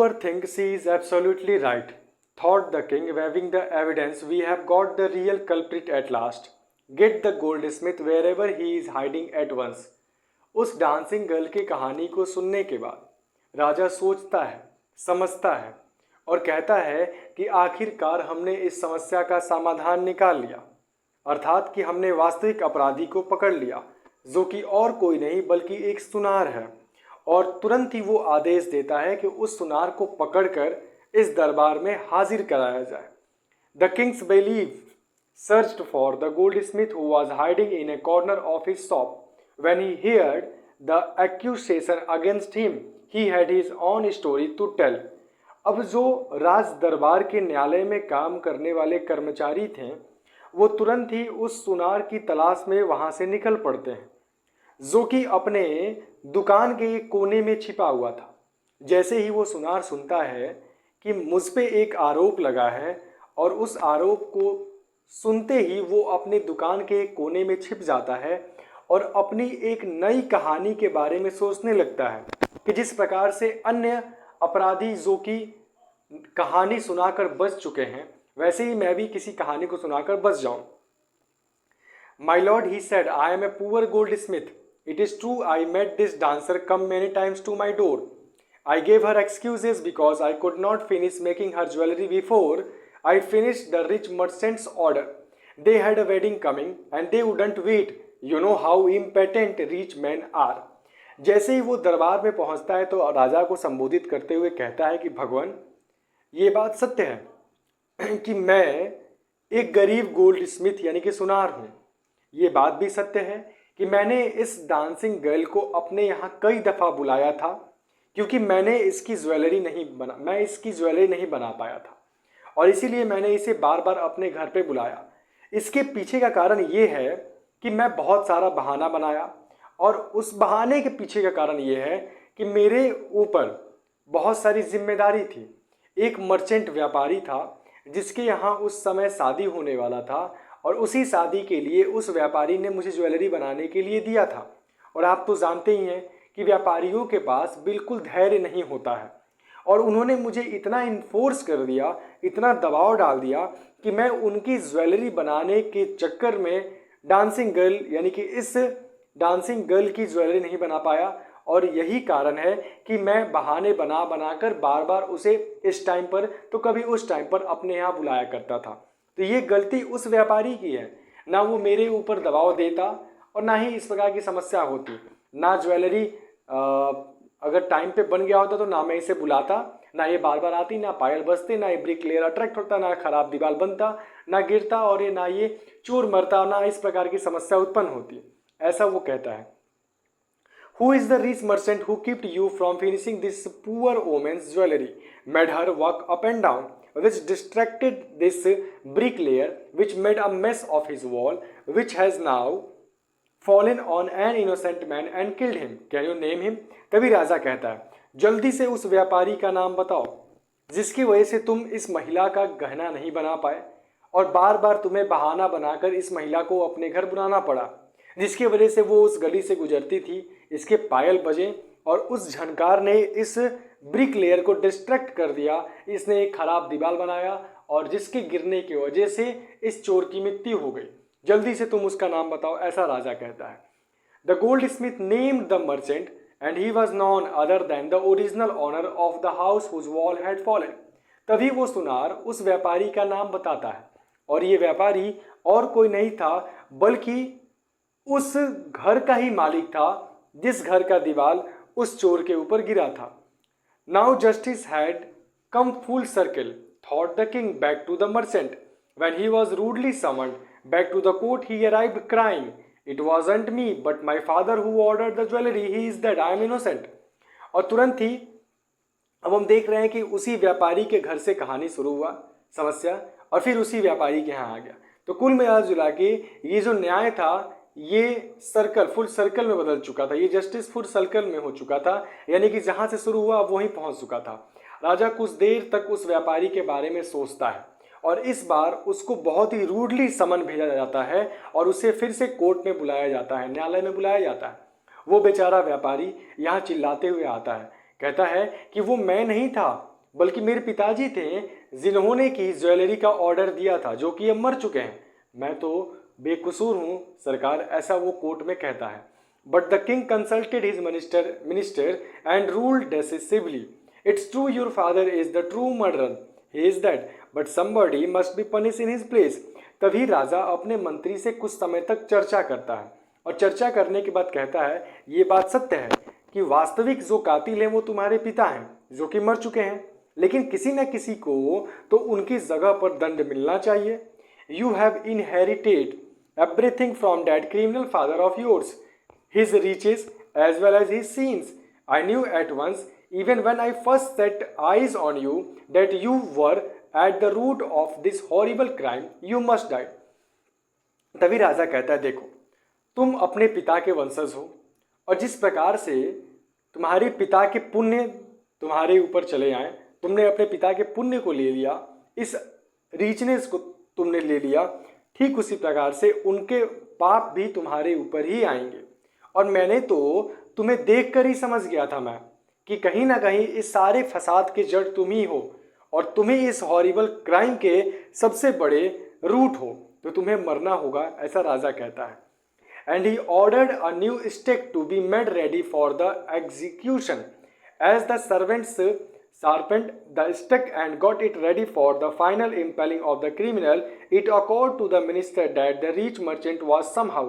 Poor thing, she is absolutely right, thought the king, waving the evidence. We have got the real culprit at last. Get the goldsmith wherever he is hiding at once. उस dancing girl की कहानी को सुनने के बाद राजा सोचता है, समझता है और कहता है कि आखिरकार हमने इस समस्या का समाधान निकाल लिया, अर्थात कि हमने वास्तविक अपराधी को पकड़ लिया, जो कि और कोई नहीं बल्कि एक सुनार है। और तुरंत ही वो आदेश देता है कि उस सुनार को पकड़कर इस दरबार में हाजिर कराया जाए। The king's bailiff searched for the goldsmith who was hiding in a corner of his shop. When he heard the accusation against him he had his own story to tell. अब जो राज दरबार के न्यायालय में काम करने वाले कर्मचारी थे वो तुरंत ही उस सुनार की तलाश में वहां से निकल पड़ते हैं, जो कि अपने दुकान के एक कोने में छिपा हुआ था। जैसे ही वो सुनार सुनता है कि मुझ पे एक आरोप लगा है और उस आरोप को सुनते ही वो अपने दुकान के एक कोने में छिप जाता है और अपनी एक नई कहानी के बारे में सोचने लगता है कि जिस प्रकार से अन्य अपराधी जो कि कहानी सुनाकर बच चुके हैं, वैसे ही मैं भी किसी कहानी को सुनाकर बच जाऊं। My lord, he said, I am a poor goldsmith. It is true I met this dancer come many times to my door. I gave her excuses because I could not finish making her jewelry before I finished the rich merchant's order. They had a wedding coming and they wouldn't wait. You know how impatient rich men are. जैसे ही वो दरबार में पहुंचता है तो राजा को संबोधित करते हुए कहता है कि भगवान, ये बात सत्य है कि मैं एक गरीब गोल्ड स्मिथ यानी कि सुनार हूँ। ये बात भी सत्य है कि मैंने इस डांसिंग गर्ल को अपने यहाँ कई दफ़ा बुलाया था क्योंकि मैं इसकी ज्वेलरी नहीं बना पाया था और इसीलिए मैंने इसे बार बार अपने घर पे बुलाया। इसके पीछे का कारण ये है कि मैं बहुत सारा बहाना बनाया और उस बहाने के पीछे का कारण ये है कि मेरे ऊपर बहुत सारी जिम्मेदारी थी। एक मर्चेंट व्यापारी था जिसके यहाँ उस समय शादी होने वाला था और उसी शादी के लिए उस व्यापारी ने मुझे ज्वेलरी बनाने के लिए दिया था। और आप तो जानते ही हैं कि व्यापारियों के पास बिल्कुल धैर्य नहीं होता है और उन्होंने मुझे इतना इन्फोर्स कर दिया, इतना दबाव डाल दिया कि मैं उनकी ज्वेलरी बनाने के चक्कर में डांसिंग गर्ल यानी कि इस डांसिंग गर्ल की ज्वेलरी नहीं बना पाया। और यही कारण है कि मैं बहाने बना बनाकर बार बार उसे इस टाइम पर तो कभी उस टाइम पर अपने यहाँ बुलाया करता था। तो ये गलती उस व्यापारी की है, ना वो मेरे ऊपर दबाव देता और ना ही इस प्रकार की समस्या होती। ना ज्वेलरी अगर टाइम पे बन गया होता तो ना मैं इसे बुलाता, ना ये बार बार आती, ना पायल बजते, ना ये ब्रिक लेयर अट्रैक्ट होता, ना खराब दीवार बनता, ना गिरता और ये ना ये चोर मरता, ना इस प्रकार की समस्या उत्पन्न होती। ऐसा वो कहता है। Who is the rich merchant who kept you from finishing this poor woman's jewelry, made her walk up and down, which distracted this bricklayer, which made a mess of his wall, which has now fallen on an innocent man and killed him? Can you name him? तभी राजा कहता है, जल्दी से उस व्यापारी का नाम बताओ जिसकी वजह से तुम इस महिला का गहना नहीं बना पाए और बार बार तुम्हें बहाना बनाकर इस महिला को अपने घर बुलाना पड़ा, जिसकी वजह से वो उस गली से गुजरती थी, इसके पायल बजे और उस झनकार ने इस ब्रिक लेयर को डिस्ट्रैक्ट कर दिया, इसने एक खराब दीवार बनाया और जिसके गिरने की वजह से इस चोर की मृत्यु हो गई। जल्दी से तुम उसका नाम बताओ, ऐसा राजा कहता है। The goldsmith named the merchant and he was none other than the original owner of the house whose wall had fallen. तभी वो सुनार उस व्यापारी का नाम बताता है और ये व्यापारी और कोई नहीं था बल्कि उस घर का ही मालिक था जिस घर का दीवार उस चोर के ऊपर गिरा था। Now justice had come full circle, thought the king back to the merchant. When he was rudely summoned back to the court he arrived crying, it wasn't me but my father who ordered the jewellery, he is dead, I am innocent. और तुरंत ही अब हम देख रहे हैं कि उसी व्यापारी के घर से कहानी शुरू हुआ समस्या और फिर उसी व्यापारी के यहाँ आ गया। तो कुल मिला जुला के ये जो न्याय था ये फुल सर्कल में बदल चुका था, ये जस्टिस फुल सर्कल में हो चुका था, यानी कि जहाँ से शुरू हुआ वहीं पहुँच चुका था। राजा कुछ देर तक उस व्यापारी के बारे में सोचता है और इस बार उसको बहुत ही रूडली समन भेजा जाता है और उसे फिर से कोर्ट में बुलाया जाता है, न्यायालय में बुलाया जाता है। वो बेचारा व्यापारी यहाँ चिल्लाते हुए आता है, कहता है कि वो मैं नहीं था बल्कि मेरे पिताजी थे जिन्होंने की ज्वेलरी का ऑर्डर दिया था, जो कि अब मर चुके हैं। मैं तो बेकसूर हूँ सरकार, ऐसा वो कोर्ट में कहता है। But the king consulted his minister and ruled decisively. It's true your father is the true murderer. He is dead, but somebody must be punished in his place. तभी राजा अपने मंत्री से कुछ समय तक चर्चा करता है और चर्चा करने के बाद कहता है, ये बात सत्य है कि वास्तविक जो कातिल हैं वो तुम्हारे पिता हैं, जो कि मर चुके हैं, लेकिन किसी न किसी को तो उनकी जगह पर दंड मिलना चाहिए। You have inherited everything from that criminal father of yours, his riches as well as his sins. I knew at once, even when I first set eyes on you, that you were at the root of this horrible crime. You must die. तभी राजा कहता है, देखो तुम अपने पिता के वंशज हो और जिस प्रकार से तुम्हारे पिता के पुण्य तुम्हारे ऊपर चले आए, तुमने अपने पिता के पुण्य को ले लिया, इस रिचनेस को तुमने ले लिया, ठीक उसी प्रकार से उनके पाप भी तुम्हारे ऊपर ही आएंगे। और मैंने तो तुम्हें देखकर ही समझ गया था मैं कि कहीं ना कहीं इस सारे फसाद के जड़ तुम ही हो और तुम ही इस हॉरिबल क्राइम के सबसे बड़े रूट हो, तो तुम्हें मरना होगा, ऐसा राजा कहता है। And he ordered a new stake to be made ready for the execution. As the servants sharpened the stake and got it ready for the final impaling of the criminal, it occurred to the minister that the rich merchant was somehow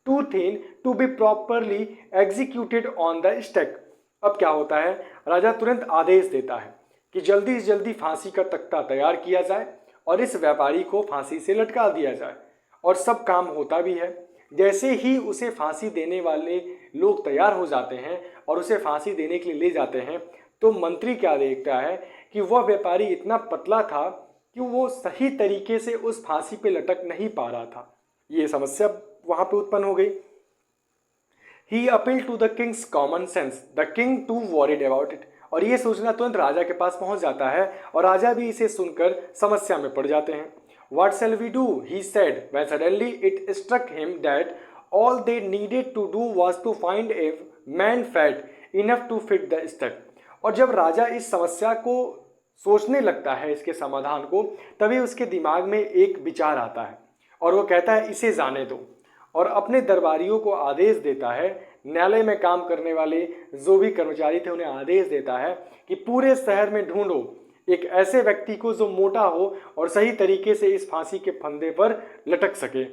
too thin to be properly executed on the stake. अब क्या होता है, राजा तुरंत आदेश देता है कि जल्दी से जल्दी फांसी का तख्ता तैयार किया जाए और इस व्यापारी को फांसी से लटका दिया जाए। और सब काम होता भी है। जैसे ही उसे फांसी देने वाले लोग तैयार हो जाते हैं और उसे फांसी देने के लिए ले जाते हैं, तो मंत्री क्या देखता है कि वह व्यापारी इतना पतला था कि वो सही तरीके से उस फांसी पे लटक नहीं पा रहा था। ये समस्या वहाँ पे उत्पन्न हो गई। He appealed to the king's common sense. The king too worried about it. और ये सूचना तुरंत राजा के पास पहुंच जाता है और राजा भी इसे सुनकर समस्या में पड़ जाते हैं। What shall we do? He said, when suddenly it struck him that all they needed to do was to find a man fat enough to fit the stake. और जब राजा इस समस्या को सोचने लगता है, इसके समाधान को, तभी उसके दिमाग में एक विचार आता है और वो कहता है, इसे जाने दो। और अपने दरबारियों को आदेश देता है, न्यायालय में काम करने वाले जो भी कर्मचारी थे उन्हें आदेश देता है कि पूरे शहर में ढूंढो एक ऐसे व्यक्ति को जो मोटा हो और सही तरीके से इस फांसी के फंदे पर लटक सके।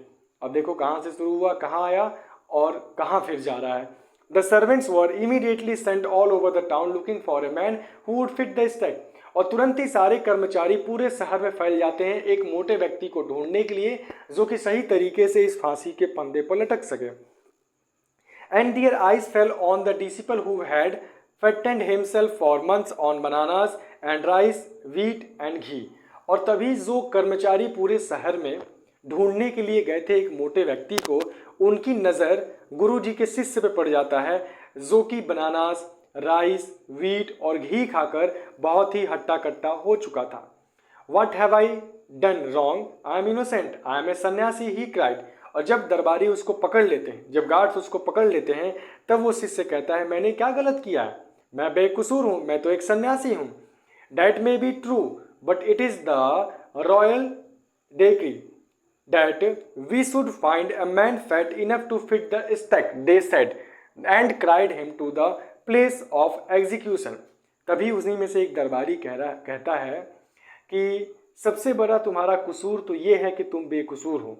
अब देखो कहाँ से शुरू हुआ, कहाँ आया और कहाँ फिर जा रहा है। The servants were immediately sent all over the town looking for a man who would fit the stake. और तुरंत ही सारे कर्मचारी पूरे शहर में फैल जाते हैं एक मोटे व्यक्ति को ढूंढने के लिए जो कि सही तरीके से इस फांसी के फंदे पर लटक सके। And their eyes fell on the disciple who had fattened himself for months on bananas and rice, wheat and ghee. और तभी जो कर्मचारी पूरे शहर में ढूंढने के लिए गए थे एक मोटे व्यक्ति को, उनकी नज़र गुरुजी के शिष्य पे पड़ जाता है जो कि बनानास, राइस, व्हीट और घी खाकर बहुत ही हट्टा कट्टा हो चुका था। What have I done wrong? I am innocent. I am a सन्यासी, he cried. और जब दरबारी उसको पकड़ लेते हैं, जब गार्ड्स उसको पकड़ लेते हैं, तब वो शिष्य कहता है, मैंने क्या गलत किया है, मैं बेकसूर हूँ, मैं तो एक सन्यासी हूँ। That may be true, but it is the royal decree that we should find a man fat enough to fit the stake, they said, and cried him to the place of execution. तभी उसी में से एक दरबारी कहता है कि सबसे बड़ा तुम्हारा कसूर तो ये है कि तुम बेकसूर हो।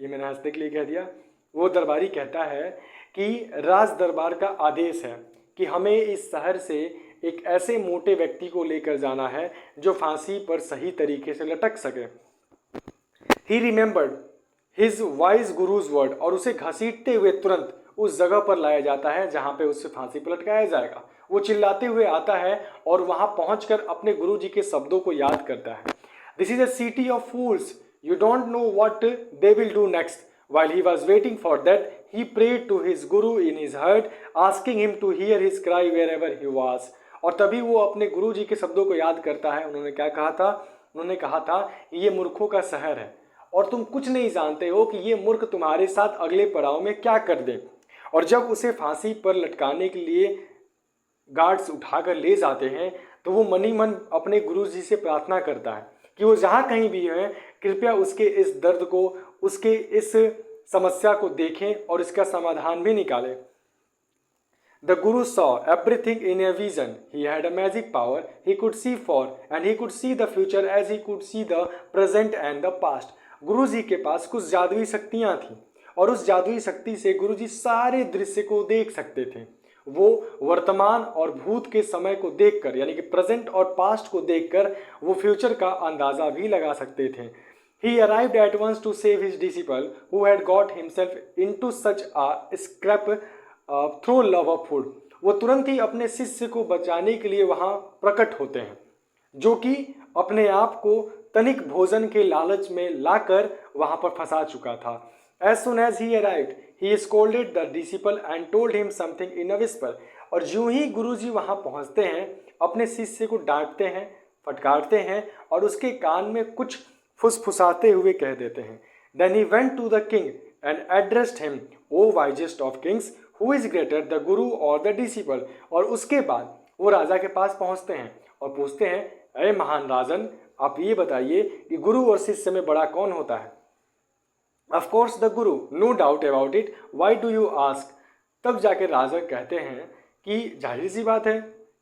ये मैंने हंसने के लिए कह दिया। वो दरबारी कहता है कि राज दरबार का आदेश है कि हमें इस शहर से एक ऐसे मोटे व्यक्ति को लेकर जाना है जो फांसी पर सही तरीके से लटक सके। He remembered his wise guru's word, और उसे घसीटते हुए तुरंत उस जगह पर लाया जाता है जहाँ पे उससे फांसी पर लटकाया जाएगा। वो चिल्लाते हुए आता है और वहाँ पहुँचकर अपने गुरु जी के शब्दों को याद करता है। This is a city of fools. You don't know what they will do next. While he was waiting for that, he prayed to his guru in his heart, asking him to hear his cry wherever he was. और तभी वो अपने गुरु जी के शब्दों को याद करता है। उन्होंने क्या कहा था? उन्होंने कहा था, ये मूर्खों का शहर है और तुम कुछ नहीं जानते हो कि ये मूर्ख तुम्हारे साथ अगले पड़ाव में क्या कर दे। और जब उसे फांसी पर लटकाने के लिए गार्ड्स उठाकर ले जाते हैं, तो वो मनी मन अपने गुरुजी से प्रार्थना करता है कि वो जहाँ कहीं भी हैं कृपया उसके इस दर्द को, उसके इस समस्या को देखें और इसका समाधान भी निकालें। The Guru saw everything in a vision. He had a magic power. He could see for and he could see the future as he could see the present and the past. गुरु जी के पास कुछ जादुई शक्तियाँ थीं और उस जादुई शक्ति से गुरु जी सारे दृश्य को देख सकते थे। वो वर्तमान और भूत के समय को देखकर यानी कि प्रेजेंट और पास्ट को देखकर वो फ्यूचर का अंदाज़ा भी लगा सकते थे। He arrived at once to save his disciple who had got himself into such a scrape through love of food. वो तुरंत ही अपने शिष्य को बचाने के लिए वहाँ प्रकट होते हैं, जो कि अपने आप को तनिक भोजन के लालच में लाकर वहाँ पर फंसा चुका था। As soon as he arrived, he scolded the disciple and told him something in a whisper। और यूं ही गुरुजी वहाँ पहुँचते हैं, अपने शिष्य को डांटते हैं, फटकारते हैं और उसके कान में कुछ फुसफुसाते हुए कह देते हैं। Then he went to the king and addressed him, O wisest of kings, who is greater, the guru or the disciple। और उसके बाद वो राजा के पास पहुंचते हैं और पूछते हैं, अरे महान राजन, आप ये बताइए कि गुरु और शिष्य में बड़ा कौन होता है। Of course the guru, no doubt about it, why do you ask। तब जाके राजा कहते हैं कि जाहिर सी बात है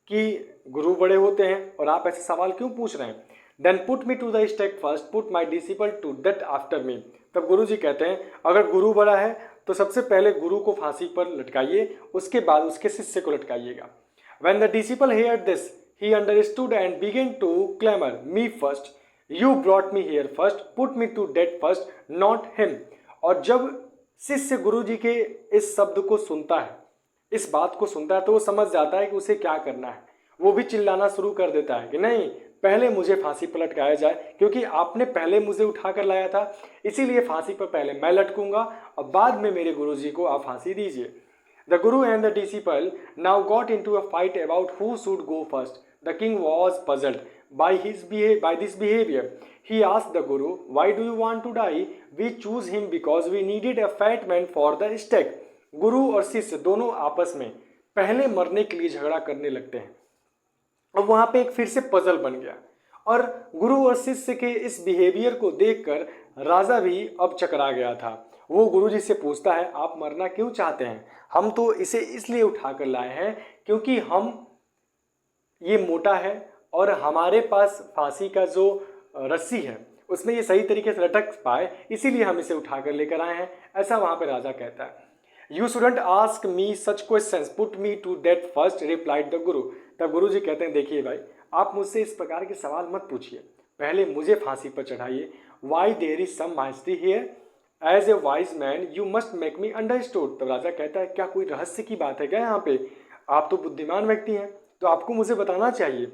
कि गुरु बड़े होते हैं और आप ऐसे सवाल क्यों पूछ रहे हैं। Then put me to the stake first, put my disciple to death after me। तब गुरु जी कहते हैं, अगर गुरु बड़ा है तो सबसे पहले गुरु को फांसी पर लटकाइए, उसके बाद उसके शिष्य को लटकाइएगा। When the disciple heard this, he understood and began to clamor, me first, you brought me here first, put me to death first, not him। और जब शिष्य गुरु जी के इस शब्द को सुनता है, इस बात को सुनता है, तो वो समझ जाता है कि उसे क्या करना है। वो भी चिल्लाना शुरू कर देता है कि नहीं, पहले मुझे फांसी पर लटकाया जाए, क्योंकि आपने पहले मुझे उठा कर लाया था, इसीलिए फांसी पर पहले मैं लटकूंगा और बाद में मेरे गुरुजी को आप फांसी दीजिए। The Guru and the disciple now got into a fight about who should go first. The king was puzzled by this behavior। He asked the Guru, why do you want to die? We choose him because we needed a fat man for the stake। गुरु और शिष्य दोनों आपस में पहले मरने के लिए झगड़ा करने लगते हैं। अब वहाँ पे एक फिर से पजल बन गया और गुरु और शिष्य के इस बिहेवियर को देखकर राजा भी अब चकरा गया था। वो गुरु जी से पूछता है, आप मरना क्यों चाहते हैं। हम तो इसे इसलिए उठा कर लाए हैं क्योंकि ये मोटा है और हमारे पास फांसी का जो रस्सी है उसमें ये सही तरीके से लटक पाए, इसीलिए हम इसे उठा कर लेकर आए हैं। ऐसा वहाँ पे राजा कहता है। You shouldn't ask me such questions, put me to death first, replied the guru. तब गुरु जी कहते हैं, देखिए भाई, आप मुझसे इस प्रकार के सवाल मत पूछिए, पहले मुझे फांसी पर चढ़ाइए। Why there is some mystery here, as a wise man you must make me understood. तब राजा कहता है, क्या कोई रहस्य की बात है क्या यहाँ पे, आप तो बुद्धिमान व्यक्ति हैं तो आपको मुझे बताना चाहिए।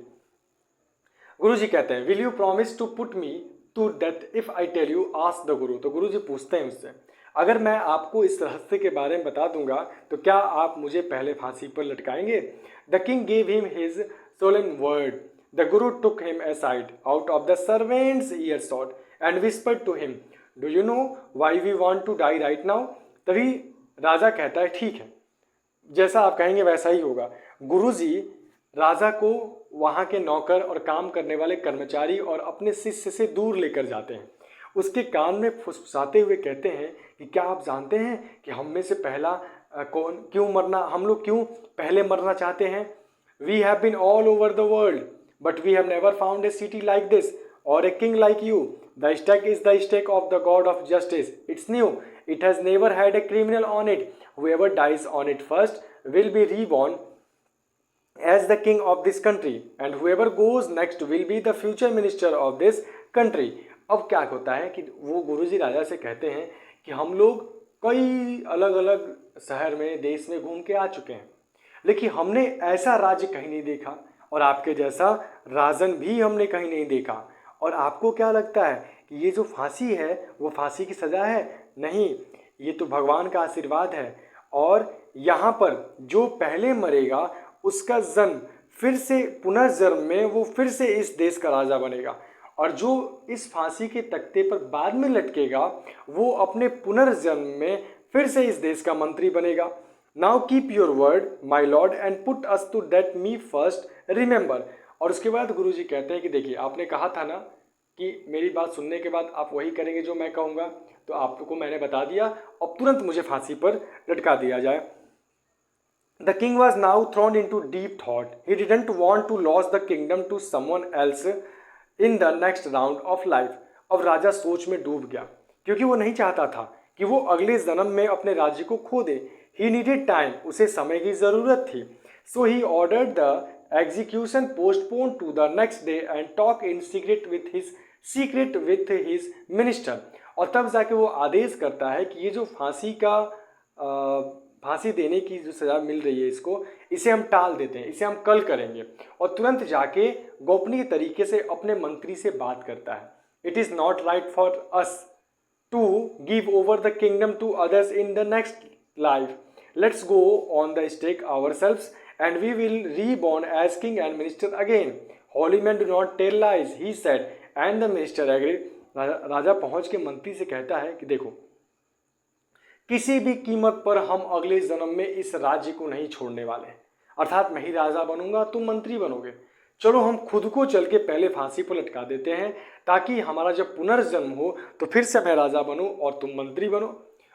गुरु जी कहते हैं, will you promise to put me to death if I tell you, ask the guru. तो गुरु जी पूछते हैं उससे, अगर मैं आपको इस रहस्य के बारे में बता दूंगा तो क्या आप मुझे पहले फांसी पर लटकाएंगे। The king gave him his solemn word. The guru took him aside out of the servants' earshot and whispered to him, do you know why we want to die right now. तभी राजा कहता है, ठीक है, जैसा आप कहेंगे वैसा ही होगा। गुरु जी राजा को वहाँ के नौकर और काम करने वाले कर्मचारी और अपने शिष्य से दूर लेकर जाते हैं। उसके कान में फुसफुसाते हुए कहते हैं कि क्या आप जानते हैं कि हम में से पहला हम लोग क्यों पहले मरना चाहते हैं। We have been all over the world but we have never found a city like this और a king like you. The stake is the stake of the god of justice, it's new, it has never had a criminal on it, whoever dies on it first will be reborn as the king of this country and whoever goes next will be the future minister of this country। अब क्या होता है कि वो गुरुजी राजा से कहते हैं कि हम लोग कई अलग अलग शहर में देश में घूम के आ चुके हैं, लेकिन हमने ऐसा राज्य कहीं नहीं देखा और आपके जैसा राजन भी हमने कहीं नहीं देखा। और आपको क्या लगता है कि ये जो फांसी है वो फांसी की सज़ा है? नहीं, ये तो भगवान का आशीर्वाद है। और यहाँ पर जो पहले मरेगा उसका जन्म फिर से पुनर्जन्म में वो फिर से इस देश का राजा बनेगा, और जो इस फांसी के तख्ते पर बाद में लटकेगा वो अपने पुनर्जन्म में फिर से इस देश का मंत्री बनेगा। Now keep your word my lord and put us to death me first, remember. और उसके बाद गुरुजी कहते हैं कि देखिए आपने कहा था ना कि मेरी बात सुनने के बाद आप वही करेंगे जो मैं कहूँगा, तो आपको मैंने बता दिया और तुरंत मुझे फांसी पर लटका दिया जाए। The king was now thrown into deep thought. He didn't want to lose the kingdom to someone else in the next round of life. अब राजा सोच में डूब गया क्योंकि वो नहीं चाहता था कि वो अगले जन्म में अपने राज्य को खो दे। He needed time. उसे समय की ज़रूरत थी। So he ordered the execution postponed to the next day and talk in secret with his minister. और तब जाके वो आदेश करता है कि ये जो फांसी देने की जो सज़ा मिल रही है इसे हम टाल देते हैं, इसे हम कल करेंगे। और तुरंत जाके गोपनीय तरीके से अपने मंत्री से बात करता है। It is not right for us to give over the kingdom to others in the next life. Let's go on the stake ourselves and we will reborn as king and minister again. Holy man do not tell lies he said and the minister agreed. राजा पहुंच के मंत्री से कहता है कि देखो, किसी भी कीमत पर हम अगले जन्म में इस राज्य को नहीं छोड़ने वाले, अर्थात मैं ही राजा बनूंगा, तुम मंत्री बनोगे। चलो हम खुद को चल के पहले फांसी पर लटका देते हैं ताकि हमारा जब पुनर्जन्म हो तो फिर से मैं राजा बनूं और तुम मंत्री बनो।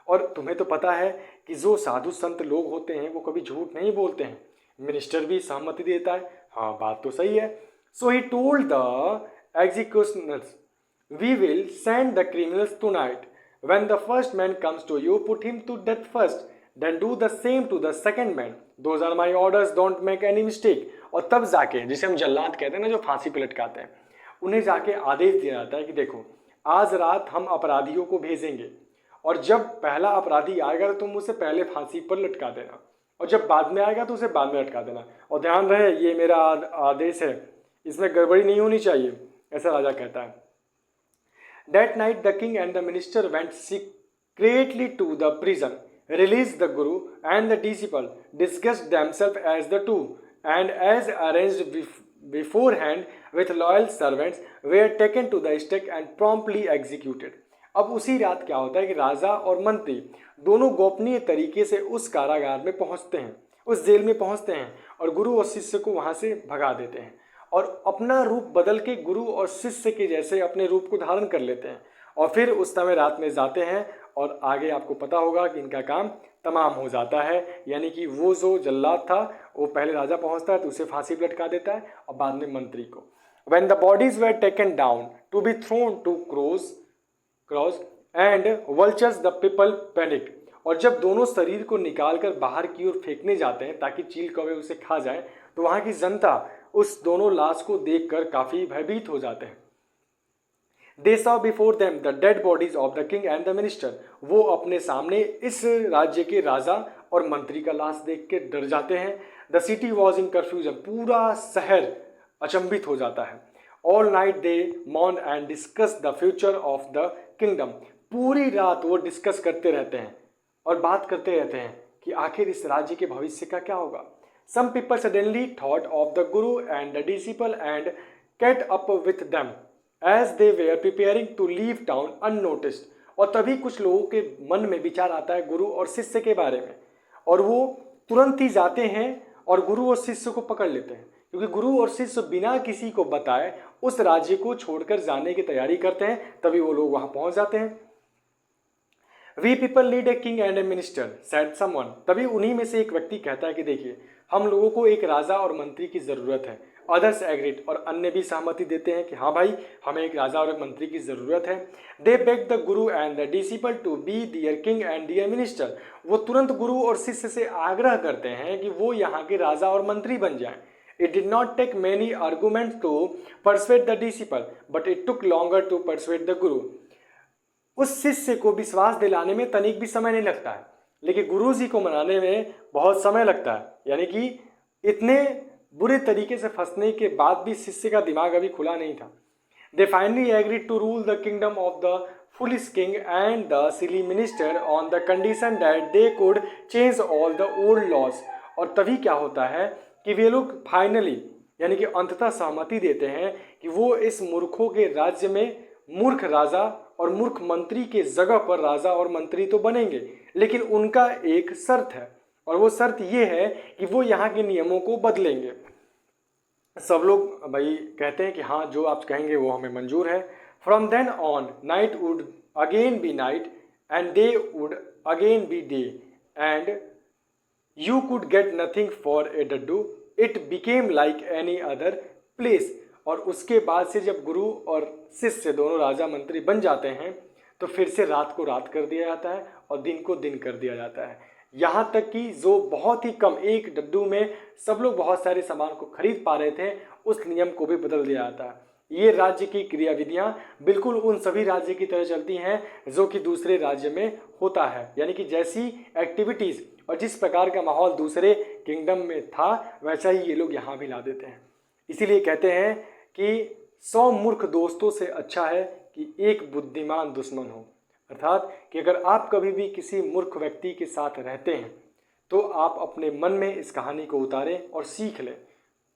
और तुम्हें तो पता है कि जो साधु संत लोग होते हैं वो कभी झूठ नहीं बोलते हैं। मिनिस्टर भी सहमति देता है, हाँ बात तो सही है। So he told the executioners, we will send the criminals tonight. When the first man comes to you, put him to death first. Then do the same to the second man. Those are my orders. Don't make any mistake. और तब जाके, जिसे हम जल्लाद कहते हैं ना, जो फांसी पे लटकाते हैं, उन्हें जाके आदेश दिया जाता है कि देखो, आज रात हम अपराधियों को भेजेंगे और जब पहला अपराधी आएगा तो तुम उसे पहले फांसी पर लटका देना और जब बाद में आएगा तो उसे बाद में लटका देना। और ध्यान रहे ये मेरा आदेश है, इसमें गड़बड़ी नहीं होनी चाहिए, ऐसा राजा कहता है। That night the king and the minister went secretly to the prison, released the guru and the disciple, disguised themselves as the two, and as arranged beforehand with loyal servants, were taken to the stake and promptly executed. अब उसी रात क्या होता है कि राजा और मंत्री दोनों गोपनीय तरीके से उस कारागार में पहुंचते हैं, उस जेल में पहुंचते हैं और गुरु और शिष्य को वहां से भगा देते हैं और अपना रूप बदल के गुरु और शिष्य के जैसे अपने रूप को धारण कर लेते हैं और फिर उस समय रात में जाते हैं और आगे आपको पता होगा कि इनका काम तमाम हो जाता है। यानी कि वो जो जल्लाद था वो पहले राजा पहुंचता है तो उसे फांसी पर लटका देता है और बाद में मंत्री को। When the bodies were taken down to be thrown to crows and vultures, the people panicked. और जब दोनों शरीर को निकालकर बाहर की ओर फेंकने जाते हैं ताकि चील कौवे उसे खा जाए तो वहाँ की जनता उस दोनों लाश को देखकर काफी भयभीत हो जाते हैं। They saw before them the dead bodies of the king and the minister. वो अपने सामने इस राज्य के राजा और मंत्री का लाश देख के डर जाते हैं। The city was in confusion. पूरा शहर अचंभित हो जाता है। All night they mourn and discuss the future of the kingdom. पूरी रात वो डिस्कस करते रहते हैं और बात करते रहते हैं कि आखिर इस राज्य के भविष्य का क्या होगा। Some people suddenly thought of the guru and the disciple and caught up with them as they were preparing to leave town unnoticed. और तभी कुछ लोगों के मन में विचार आता है गुरु और शिष्य के बारे में और वो तुरंत ही जाते हैं और गुरु और शिष्य को पकड़ लेते हैं क्योंकि गुरु और शिष्य बिना किसी को बताए उस राज्य को छोड़कर जाने की तैयारी करते हैं। तभी वो लोग वहां पहुंच जाते हैं। We people need a king and a minister, said someone. तभी उन्हीं में से एक व्यक्ति कहता है कि देखिए हम लोगों को एक राजा और मंत्री की ज़रूरत है। Others agreed, और अन्य भी सहमति देते हैं कि हाँ भाई हमें एक राजा और एक मंत्री की ज़रूरत है। They begged the guru and the disciple to be their king and their minister. वो तुरंत गुरु और शिष्य से आग्रह करते हैं कि वो यहाँ के राजा और मंत्री बन जाएं। It did not take many arguments to persuade the disciple, but it took longer to persuade the guru. उस शिष्य को विश्वास दिलाने में तनिक भी समय नहीं लगता है, लेकिन गुरु जी को मनाने में बहुत समय लगता है। यानी कि इतने बुरे तरीके से फंसने के बाद भी शिष्य का दिमाग अभी खुला नहीं था। They finally agreed to rule the kingdom of the foolish king and the silly minister on the condition that they could change all the old laws. और तभी क्या होता है कि वे लोग फाइनली यानी कि अंततः सहमति देते हैं कि वो इस मूर्खों के राज्य में मूर्ख राजा और मूर्ख मंत्री के जगह पर राजा और मंत्री तो बनेंगे, लेकिन उनका एक शर्त है और वो शर्त ये है कि वो यहाँ के नियमों को बदलेंगे। सब लोग भाई कहते हैं कि हाँ जो आप कहेंगे वो हमें मंजूर है। From then on night would again be night and day would again be day and you could get nothing for a duddu, it became like any other place. और उसके बाद से जब गुरु और शिष्य दोनों राजा मंत्री बन जाते हैं तो फिर से रात को रात कर दिया जाता है और दिन को दिन कर दिया जाता है। यहाँ तक कि जो बहुत ही कम एक डड्डू में सब लोग बहुत सारे सामान को खरीद पा रहे थे उस नियम को भी बदल दिया जाता है। ये राज्य की क्रियाविधियाँ बिल्कुल उन सभी राज्य की तरह चलती हैं जो कि दूसरे राज्य में होता है, यानी कि जैसी एक्टिविटीज़ और जिस प्रकार का माहौल दूसरे किंगडम में था वैसा ही ये लोग यहाँ भी ला देते हैं। इसीलिए कहते हैं कि 100 मूर्ख दोस्तों से अच्छा है कि एक बुद्धिमान दुश्मन हो। अर्थात कि अगर आप कभी भी किसी मूर्ख व्यक्ति के साथ रहते हैं तो आप अपने मन में इस कहानी को उतारें और सीख लें।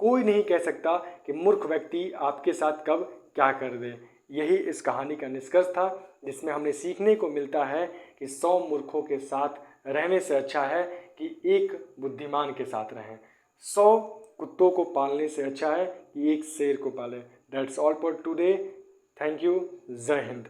कोई नहीं कह सकता कि मूर्ख व्यक्ति आपके साथ कब क्या कर दे। यही इस कहानी का निष्कर्ष था जिसमें हमें सीखने को मिलता है कि 100 मूर्खों के साथ रहने से अच्छा है कि एक बुद्धिमान के साथ रहें। 100 कुत्तों को पालने से अच्छा है कि एक शेर को पालें। That's all for today. Thank you. जय हिंद।